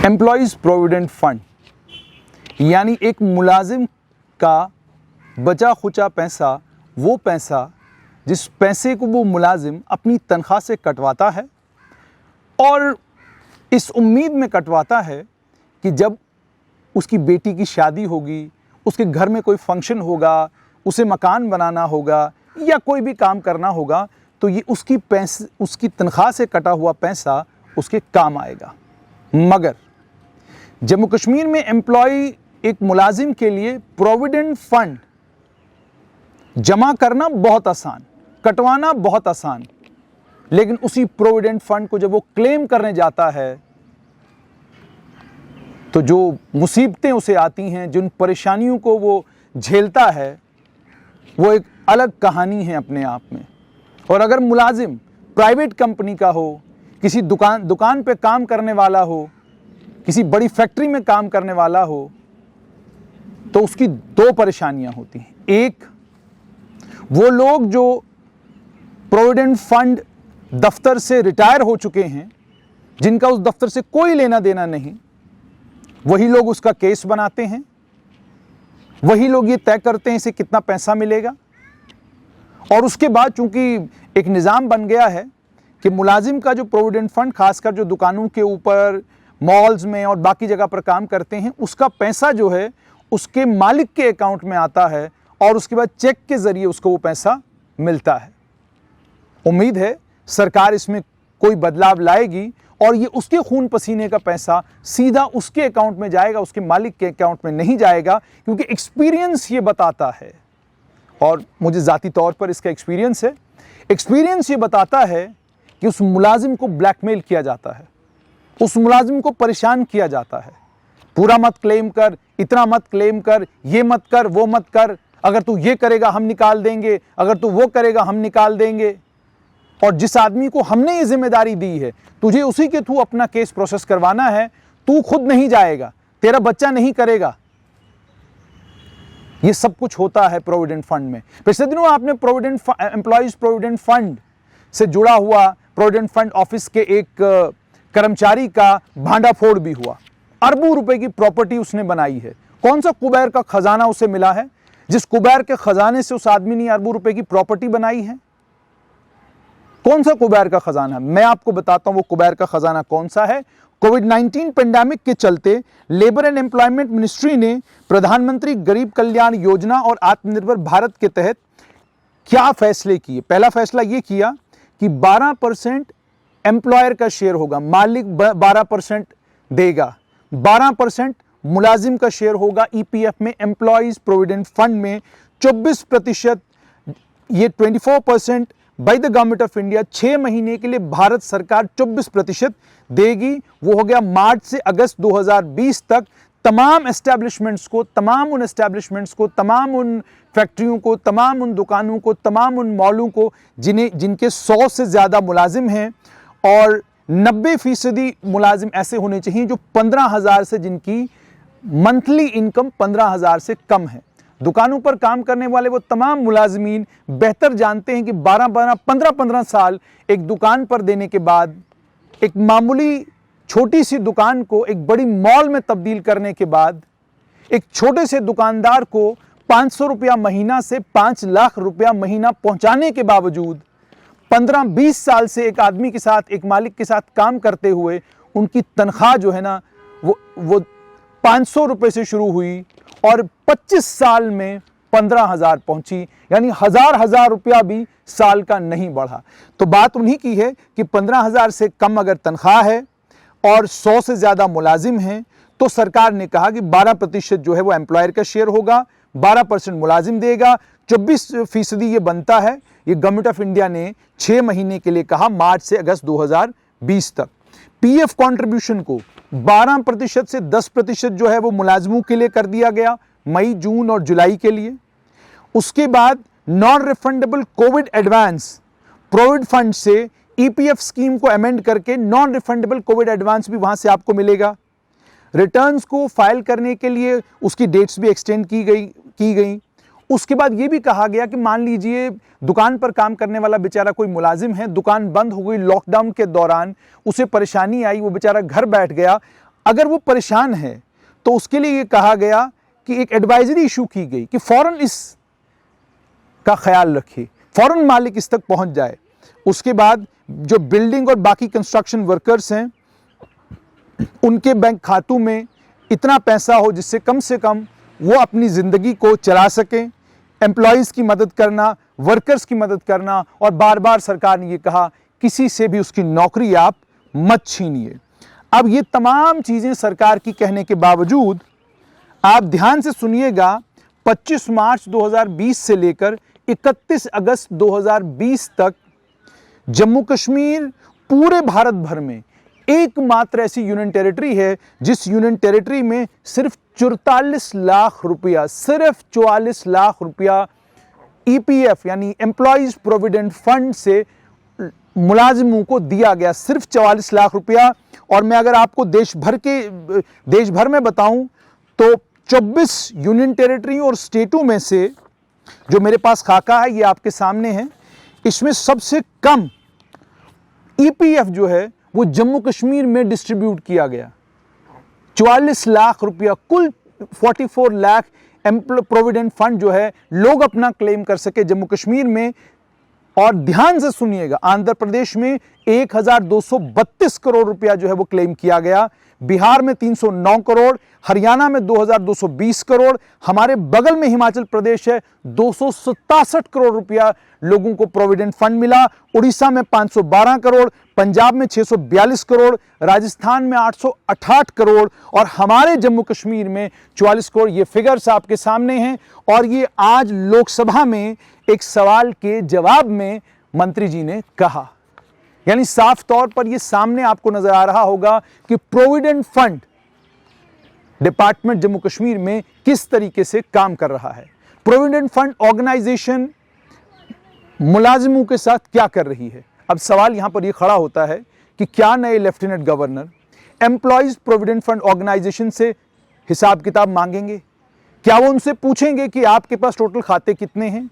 Employees provident fund यानी एक मुलाजिम का बचा खुचा पैसा, वो पैसा जिस पैसे को वो मुलाजिम अपनी तनख्वाह से कटवाता है और इस उम्मीद में कटवाता है कि जब उसकी बेटी की शादी होगी, उसके घर में कोई फंक्शन होगा, उसे मकान बनाना होगा या कोई भी काम करना होगा, तो ये उसकी तनख्वाह से कटा हुआ पैसा उसके काम आएगा। मगर जम्मू कश्मीर में एम्प्लॉय एक मुलाजिम के लिए प्रोविडेंट फंड जमा करना बहुत आसान, कटवाना बहुत आसान, लेकिन उसी प्रोविडेंट फंड को जब वो क्लेम करने जाता है तो जो मुसीबतें उसे आती हैं, जिन परेशानियों को वो झेलता है, वो एक अलग कहानी है अपने आप में। और अगर मुलाजिम प्राइवेट कंपनी का हो, किसी दुकान पे काम करने वाला हो, किसी बड़ी फैक्ट्री में काम करने वाला हो, तो उसकी दो परेशानियां होती हैं। एक, वो लोग जो प्रोविडेंट फंड दफ्तर से रिटायर हो चुके हैं, जिनका उस दफ्तर से कोई लेना देना नहीं, वही लोग उसका केस बनाते हैं, वही लोग ये तय करते हैं इसे कितना पैसा मिलेगा। और उसके बाद चूंकि एक निज़ाम बन गया है कि मुलाजिम का जो प्रोविडेंट फंड, खासकर जो दुकानों के ऊपर, मॉल्स में और बाकी जगह पर काम करते हैं, उसका पैसा जो है उसके मालिक के अकाउंट में आता है और उसके बाद चेक के ज़रिए उसको वो पैसा मिलता है। उम्मीद है सरकार इसमें कोई बदलाव लाएगी और ये उसके खून पसीने का पैसा सीधा उसके अकाउंट में जाएगा, उसके मालिक के अकाउंट में नहीं जाएगा, क्योंकि एक्सपीरियंस ये बताता है, और मुझे ज़ाती तौर पर इसका एक्सपीरियंस है, एक्सपीरियंस ये बताता है कि उस मुलाजिम को ब्लैकमेल किया जाता है, उस मुलाजिम को परेशान किया जाता है। पूरा मत क्लेम कर, इतना मत क्लेम कर, ये मत कर, वो मत कर, अगर तू ये करेगा हम निकाल देंगे, अगर तू वो करेगा हम निकाल देंगे। और जिस आदमी को हमने ये जिम्मेदारी दी है, तुझे उसी के थ्रू अपना केस प्रोसेस करवाना है, तू खुद नहीं जाएगा, तेरा बच्चा नहीं करेगा। ये सब कुछ होता है प्रोविडेंट फंड में। पिछले दिनों आपने एम्प्लॉयज प्रोविडेंट फंड से जुड़ा हुआ प्रोविडेंट फंड ऑफिस के एक कर्मचारी का भांडाफोड़ भी हुआ। अरबों रुपए की प्रॉपर्टी उसने बनाई है। कौन सा कुबैर का खजाना उसे मिला है, जिस कुबैर के खजाने से उस आदमी ने अरबों रुपए की प्रॉपर्टी बनाई है? कौन सा कुबैर का खजाना? मैं आपको बताता हूं वो कुबैर का खजाना कौन सा है। कोविड-19 पेंडेमिक के चलते लेबर एंड एम्प्लॉयमेंट मिनिस्ट्री ने प्रधानमंत्री गरीब कल्याण योजना और आत्मनिर्भर भारत के तहत क्या फैसले किए? पहला फैसला ये किया कि 12% एम्प्लॉयर का शेयर होगा, मालिक 12% देगा, 12% मुलाजिम का शेयर होगा ईपीएफ में, एम्प्लॉयज प्रोविडेंट फंड में 24%, ये 24% by the government of India 6 महीने के लिए भारत सरकार 24% देगी। वो हो गया मार्च से अगस्त 2020 तक तमाम एस्टैब्लिशमेंट्स को, तमाम उन एस्टैब्लिशमेंट्स को, तमाम उन फैक्ट्रियों को, तमाम उन दुकानों को, तमाम उन मॉलों को जिनके 100 से ज़्यादा मुलाजिम हैं, और 90% मुलाजिम ऐसे होने चाहिए जो 15,000 से, जिनकी मंथली इनकम 15,000 से कम है। दुकानों पर काम करने वाले वो तमाम मुलाजिमीन बेहतर जानते हैं कि 15 साल एक दुकान पर देने के बाद, एक मामूली छोटी सी दुकान को एक बड़ी मॉल में तब्दील करने के बाद, एक छोटे से दुकानदार को 500 रुपया महीना से 5 लाख रुपया महीना पहुंचाने के बावजूद 15-20 साल से एक आदमी के साथ, एक मालिक के साथ काम करते हुए उनकी तनख्वाह जो है ना वो 500 रुपये से शुरू हुई और 25 साल में 15,000 पहुंची, यानी हजार रुपया भी साल का नहीं बढ़ा। तो बात उन्हीं की है कि 15,000 से कम अगर तनख्वाह है और 100 से ज़्यादा मुलाजिम हैं, तो सरकार ने कहा कि 12% जो है वो एम्प्लॉयर का शेयर होगा, 12% मुलाजिम देगा, 24% ये बनता है। ये गवर्नमेंट ऑफ इंडिया ने 6 महीने के लिए कहा, मार्च से अगस्त 2020 तक। पीएफ कंट्रीब्यूशन को 12% से 10% जो है वो मुलाजिमों के लिए कर दिया गया, मई, जून और जुलाई के लिए। उसके बाद non refundable Covid advance, provident fund से ईपीएफ स्कीम को अमेंड करके नॉन रिफंडेबल कोविड एडवांस भी वहां से आपको मिलेगा। रिटर्न्स को फाइल करने के लिए उसकी डेट्स भी एक्सटेंड की गई। उसके बाद ये भी कहा गया कि मान लीजिए दुकान पर काम करने वाला बेचारा कोई मुलाजिम है, दुकान बंद हो गई लॉकडाउन के दौरान, उसे परेशानी आई, वो बेचारा घर बैठ गया, अगर वो परेशान है तो उसके लिए ये कहा गया कि एक एडवाइजरी इशू की गई कि फौरन इस का ख्याल रखे, फौरन मालिक इस तक पहुंच जाए। उसके बाद जो बिल्डिंग और बाकी कंस्ट्रक्शन वर्कर्स हैं उनके बैंक खातों में इतना पैसा हो जिससे कम से कम वो अपनी ज़िंदगी को चला सकें। एम्प्लॉयज़ की मदद करना, वर्कर्स की मदद करना, और बार बार सरकार ने ये कहा किसी से भी उसकी नौकरी आप मत छीनिए। अब ये तमाम चीज़ें सरकार की कहने के बावजूद आप ध्यान से सुनिएगा, 25 मार्च 2020 से लेकर 31 अगस्त 2020 तक जम्मू कश्मीर पूरे भारत भर में एकमात्र ऐसी यूनियन टेरिटरी है जिस यूनियन टेरिटरी में सिर्फ 44 लाख रुपया, सिर्फ 44 लाख रुपया ईपीएफ यानी एम्प्लॉयज प्रोविडेंट फंड से मुलाजिमों को दिया गया, सिर्फ 44 लाख रुपया। और मैं अगर आपको देश भर में बताऊं तो 24 यूनियन टेरिटरी और स्टेटों में से जो मेरे पास खाका है ये आपके सामने है, इसमें सबसे कम ईपीएफ जो है वो जम्मू कश्मीर में डिस्ट्रीब्यूट किया गया। 44 लाख रुपया, कुल 44 लाख प्रोविडेंट फंड जो है लोग अपना क्लेम कर सके जम्मू कश्मीर में। और ध्यान से सुनिएगा, आंध्र प्रदेश में 1232 करोड़ रुपया जो है वो क्लेम किया गया, बिहार में 309 करोड़, हरियाणा में 2220 करोड़, हमारे बगल में हिमाचल प्रदेश है 267 करोड़ रुपया लोगों को प्रोविडेंट फंड मिला, उड़ीसा में 512 करोड़, पंजाब में 642 करोड़, राजस्थान में 808 करोड़ और हमारे जम्मू कश्मीर में 44 करोड़। ये फिगर्स आपके सामने हैं और ये आज लोकसभा में एक सवाल के जवाब में मंत्री जी ने कहा। यानी साफ तौर पर यह सामने आपको नजर आ रहा होगा कि provident fund department Jammu Kashmir में किस तरीके से काम कर रहा है। प्रोविडेंट फंड ऑर्गेनाइजेशन मुलाजिमों के साथ क्या कर रही है। अब सवाल यहां पर यह खड़ा होता है कि क्या नए lieutenant governor employees provident fund organisation से हिसाब किताब मांगेंगे? क्या वो उनसे पूछेंगे कि आपके पास टोटल खाते कितने हैं?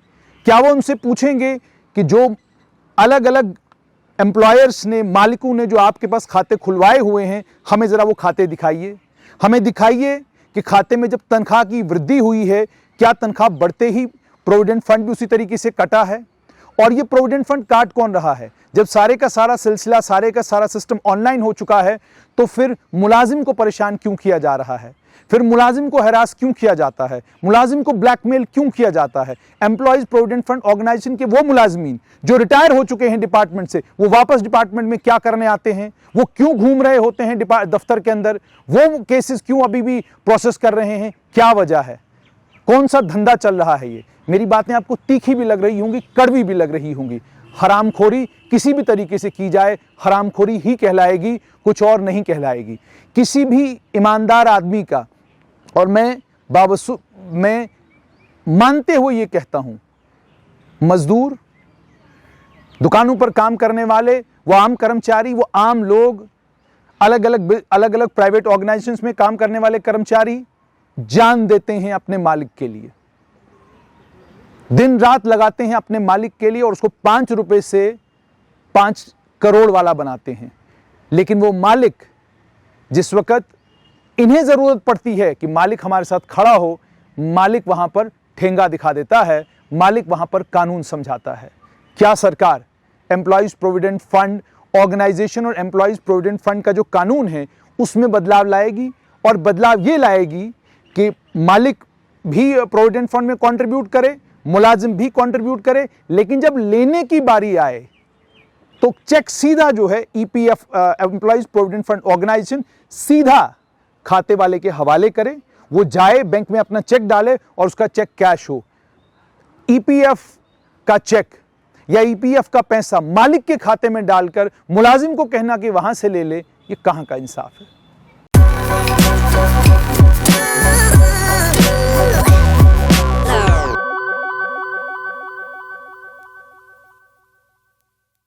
क्या वो उनसे पूछेंगे कि जो अलग अलग एम्प्लॉयर्स ने, मालिकों ने जो आपके पास खाते खुलवाए हुए हैं, हमें ज़रा वो खाते दिखाइए, हमें दिखाइए कि खाते में जब तनख्वाह की वृद्धि हुई है क्या तनख्वाह बढ़ते ही प्रोविडेंट फंड भी उसी तरीके से कटा है? और ये प्रोविडेंट फंड काट कौन रहा है? जब सारे का सारा सिलसिला, सारे का सारा सिस्टम ऑनलाइन हो चुका है तो फिर मुलाजिम को परेशान क्यों किया जा रहा है? फिर मुलाजिम को हरास क्यों किया जाता है? मुलाजिम को ब्लैकमेल क्यों किया जाता है? एम्प्लॉयज प्रोविडेंट फंड ऑर्गेनाइजेशन के वो मुलाजिमीन जो रिटायर हो चुके हैं डिपार्टमेंट से, वो वापस डिपार्टमेंट में क्या करने आते हैं? वो क्यों घूम रहे होते हैं दफ्तर के अंदर? वो केसेस क्यों अभी भी प्रोसेस कर रहे हैं? क्या वजह है? कौन सा धंधा चल रहा है ये? मेरी बातें आपको तीखी भी लग रही होंगी, कड़वी भी लग रही होंगी। हरामखोरी किसी भी तरीके से की जाए हरामखोरी ही कहलाएगी, कुछ और नहीं कहलाएगी। किसी भी ईमानदार आदमी का, और मैं मानते हुए ये कहता हूं, मजदूर, दुकानों पर काम करने वाले, वो आम कर्मचारी, वो आम लोग, अलग अलग प्राइवेट ऑर्गेनाइजेशंस में काम करने वाले कर्मचारी जान देते हैं अपने मालिक के लिए, दिन रात लगाते हैं अपने मालिक के लिए और उसको 5 रुपए से 5 करोड़ वाला बनाते हैं। लेकिन वो मालिक, जिस वक्त इन्हें जरूरत पड़ती है कि मालिक हमारे साथ खड़ा हो, मालिक वहां पर ठेंगा दिखा देता है, मालिक वहां पर कानून समझाता है। क्या सरकार एम्प्लॉयज प्रोविडेंट फंड ऑर्गेनाइजेशन और एम्प्लॉयज प्रोविडेंट फंड का जो कानून है उसमें बदलाव लाएगी? और बदलाव ये लाएगी कि मालिक भी प्रोविडेंट फंड में कंट्रीब्यूट करे, मुलाजिम भी कंट्रीब्यूट करे, लेकिन जब लेने की बारी आए तो चेक सीधा जो है EPF employees provident fund organisation सीधा खाते वाले के हवाले करे, वो जाए बैंक में अपना चेक डाले और उसका चेक कैश हो। ईपीएफ का चेक या ईपीएफ का पैसा मालिक के खाते में डालकर मुलाजिम को कहना कि वहां से ले ले, ये कहां का इंसाफ है?